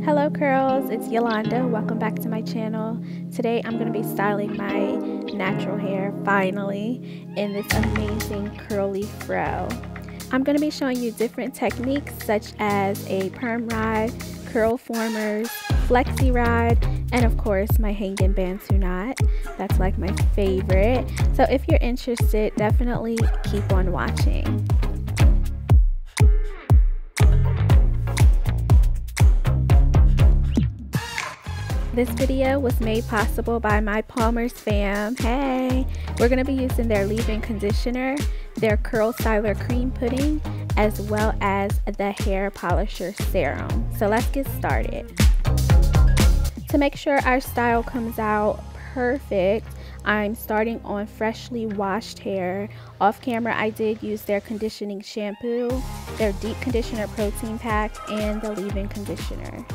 Hello curls, it's Yolanda. Welcome back to my channel. Today I'm going to be styling my natural hair finally in this amazing curly fro. I'm going to be showing you different techniques such as a perm rod, Curlformers, flexi rod, and of course my hanging Bantu knot. That's like my favorite. So if you're interested, definitely keep on watching. This video was made possible by my PALMER'S fam. Hey! We're going to be using their leave-in conditioner, their curl styler cream pudding, as well as the hair polisher serum. So let's get started. To make sure our style comes out perfect, I'm starting on freshly washed hair. Off camera I did use their conditioning shampoo, their deep conditioner protein pack, and the leave-in conditioner.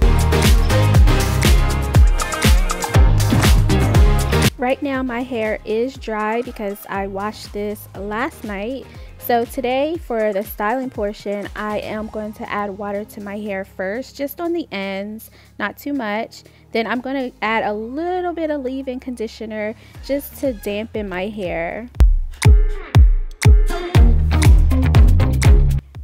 Right now my hair is dry because I washed this last night. So today for the styling portion, I am going to add water to my hair first, just on the ends, not too much. Then I'm going to add a little bit of leave-in conditioner just to dampen my hair.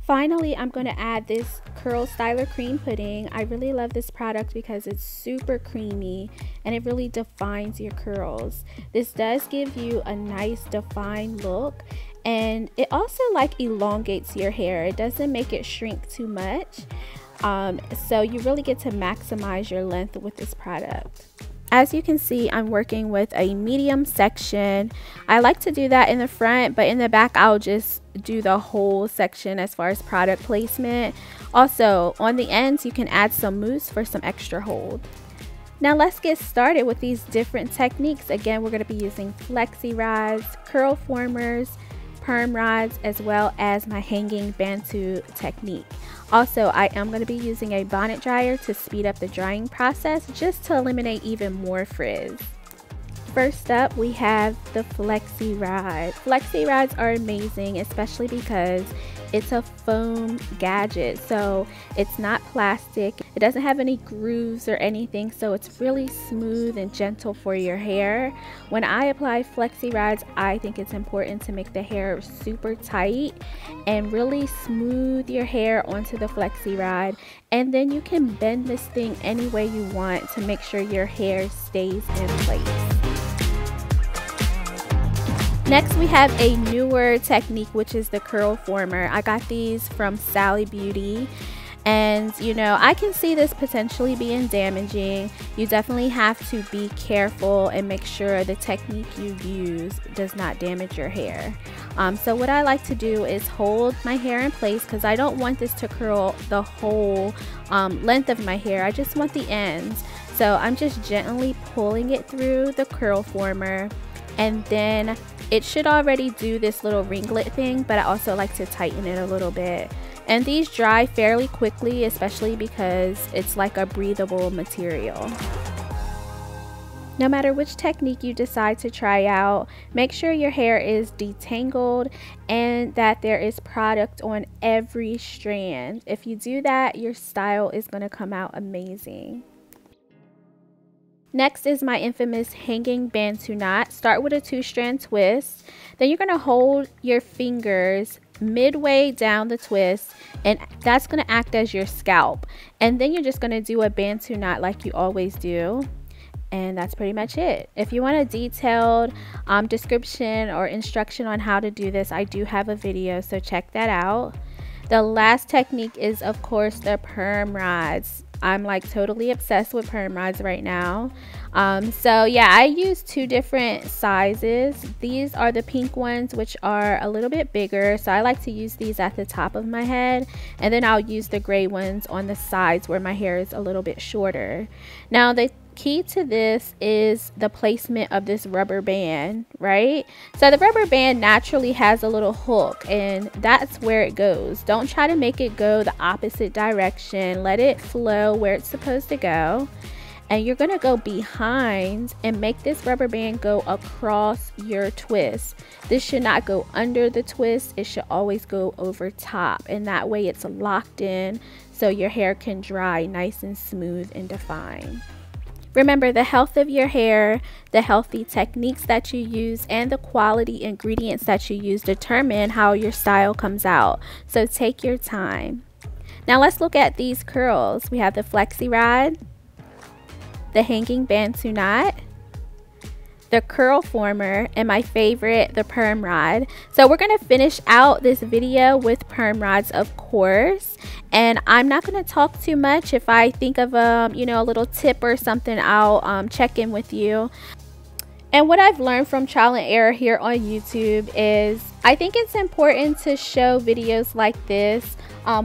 Finally, I'm going to add this curl styler cream pudding. I really love this product because it's super creamy and it really defines your curls. This does give you a nice defined look, and it also like elongates your hair. It doesn't make it shrink too much. So you really get to maximize your length with this product. As you can see, I'm working with a medium section. I like to do that in the front, but in the back I'll just do the whole section as far as product placement. Also, on the ends you can add some mousse for some extra hold. Now let's get started with these different techniques. Again, we're going to be using flexi rods, Curlformers, perm rods, as well as my hanging Bantu technique. Also, I am going to be using a bonnet dryer to speed up the drying process, just to eliminate even more frizz. First up, we have the flexi rod. Flexi rods are amazing, especially because it's a foam gadget, so it's not plastic. It doesn't have any grooves or anything, so it's really smooth and gentle for your hair. When I apply flexi rods, I think it's important to make the hair super tight and really smooth your hair onto the flexi rod, and then you can bend this thing any way you want to make sure your hair stays in place. Next, we have a newer technique, which is the Curlformer. I got these from Sally Beauty, and you know, I can see this potentially being damaging. You definitely have to be careful and make sure the technique you use does not damage your hair. So what I like to do is hold my hair in place, because I don't want this to curl the whole length of my hair. I just want the ends. So I'm just gently pulling it through the Curlformer, and then it should already do this little ringlet thing, but I also like to tighten it a little bit. And these dry fairly quickly, especially because it's like a breathable material. No matter which technique you decide to try out, make sure your hair is detangled and that there is product on every strand. If you do that, your style is going to come out amazing. Next is my infamous hanging Bantu knot. Start with a 2-strand twist. Then you're going to hold your fingers midway down the twist, and that's going to act as your scalp. And then you're just going to do a Bantu knot like you always do. And that's pretty much it. If you want a detailed description or instruction on how to do this, I do have a video, so check that out. The last technique is, of course, the perm rods. I'm like totally obsessed with perm rods right now. So yeah, I use 2 different sizes. These are the pink ones, which are a little bit bigger, so I like to use these at the top of my head, and then I'll use the gray ones on the sides where my hair is a little bit shorter. Now the key to this is the placement of this rubber band, right? So the rubber band naturally has a little hook, and that's where it goes. Don't try to make it go the opposite direction. Let it flow where it's supposed to go. And you're going to go behind and make this rubber band go across your twist. This should not go under the twist. It should always go over top, and that way it's locked in so your hair can dry nice and smooth and defined. Remember, the health of your hair, the healthy techniques that you use, and the quality ingredients that you use determine how your style comes out. So take your time. Now let's look at these curls. We have the flexi rod, the hanging Bantu knot, the Curlformer, and my favorite, the Perm Rod. So we're going to finish out this video with Perm Rods, of course. And I'm not going to talk too much. If I think of you know, a little tip or something, I'll check in with you. And what I've learned from trial and error here on YouTube is I think it's important to show videos like this,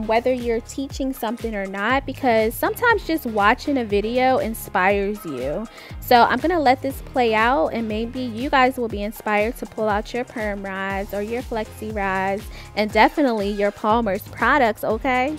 whether you're teaching something or not, because sometimes just watching a video inspires you. So I'm going to let this play out, and maybe you guys will be inspired to pull out your perm rods or your flexi rods, and definitely your PALMER'S products, okay?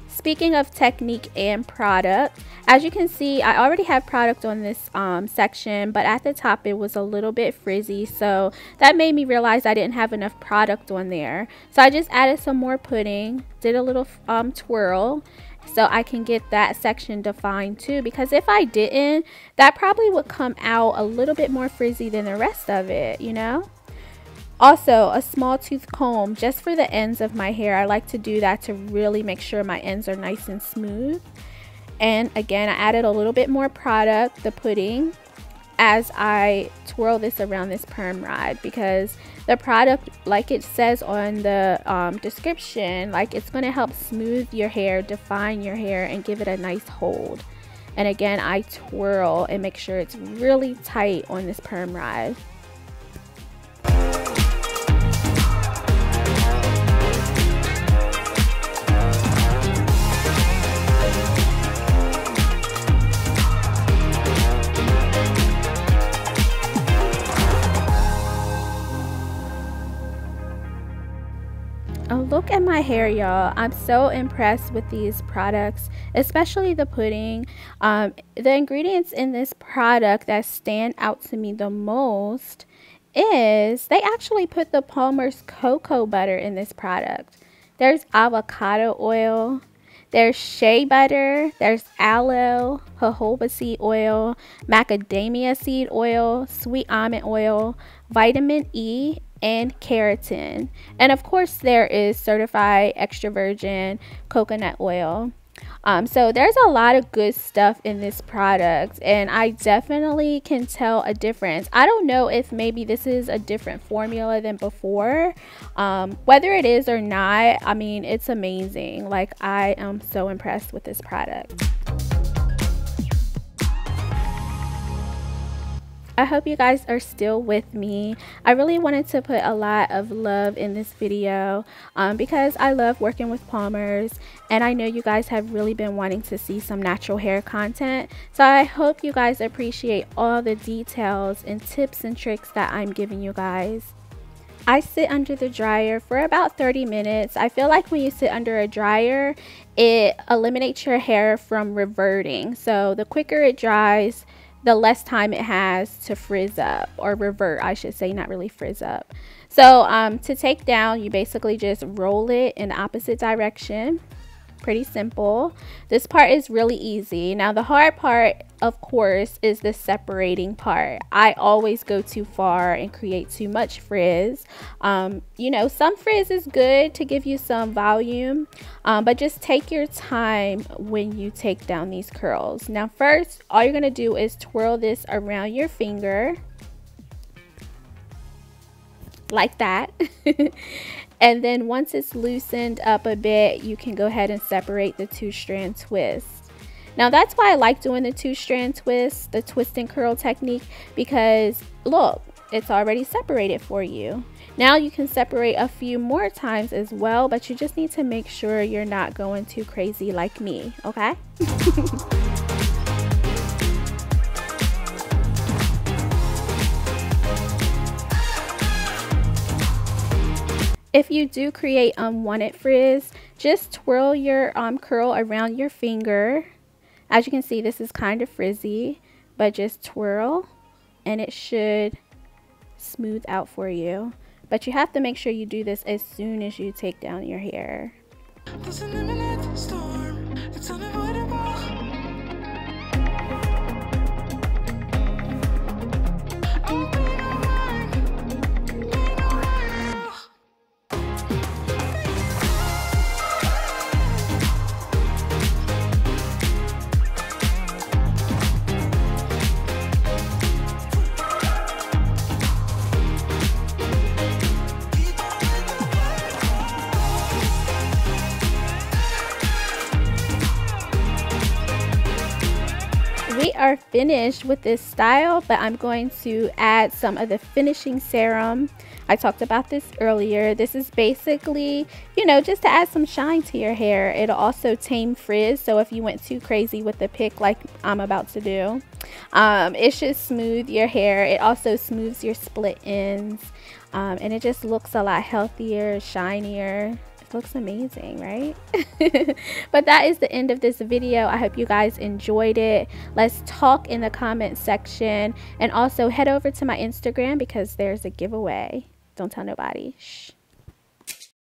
Speaking of technique and product, as you can see, I already have product on this section, but at the top it was a little bit frizzy, so that made me realize I didn't have enough product on there. So I just added some more pudding, did a little twirl, so I can get that section defined too, because if I didn't, that probably would come out a little bit more frizzy than the rest of it, you know? Also, a small tooth comb just for the ends of my hair. I like to do that to really make sure my ends are nice and smooth. And again, I added a little bit more product, the pudding, as I twirl this around this perm rod, because the product, like it says on the description, like it's going to help smooth your hair, define your hair, and give it a nice hold. And again, I twirl and make sure it's really tight on this perm rod. Oh, look at my hair, y'all. I'm so impressed with these products, especially the pudding. The ingredients in this product that stand out to me the most is they actually put the PALMER'S cocoa butter in this product. There's avocado oil, there's shea butter, there's aloe, jojoba seed oil, macadamia seed oil, sweet almond oil, vitamin E, and keratin. And of course there is certified extra virgin coconut oil. So there's a lot of good stuff in this product, and I definitely can tell a difference. I don't know if maybe this is a different formula than before. Whether it is or not, I mean, it's amazing. Like, I am so impressed with this product. I hope you guys are still with me. I really wanted to put a lot of love in this video because I love working with PALMER'S, and I know you guys have really been wanting to see some natural hair content. So I hope you guys appreciate all the details and tips and tricks that I'm giving you guys. I sit under the dryer for about 30 minutes. I feel like when you sit under a dryer, it eliminates your hair from reverting. So the quicker it dries, the less time it has to frizz up, or revert, I should say, not really frizz up. So to take down, you basically just roll it in the opposite direction. Pretty simple. This part is really easy. Now the hard part, of course, is the separating part. I always go too far and create too much frizz. You know, some frizz is good to give you some volume, but just take your time when you take down these curls. Now first, all you're gonna do is twirl this around your finger like that. And then once it's loosened up a bit, you can go ahead and separate the two-strand twist. Now that's why I like doing the two-strand twist, the twist and curl technique, because look, it's already separated for you. Now you can separate a few more times as well, but you just need to make sure you're not going too crazy like me, okay? If you do create unwanted frizz, just twirl your curl around your finger. As you can see, this is kind of frizzy, but just twirl and it should smooth out for you. But you have to make sure you do this as soon as you take down your hair. There's an imminent storm, it's unavoidable. Oh, be no mine, be no mine. We are finished with this style, but I'm going to add some of the finishing serum. I talked about this earlier. This is basically, you know, just to add some shine to your hair. It'll also tame frizz, so if you went too crazy with the pick like I'm about to do, it should smooth your hair. It also smooths your split ends, and it just looks a lot healthier, shinier. Looks amazing, right? But that is the end of this video. I hope you guys enjoyed it. Let's talk in the comment section, and also head over to my Instagram because there's a giveaway. Don't tell nobody. Shh.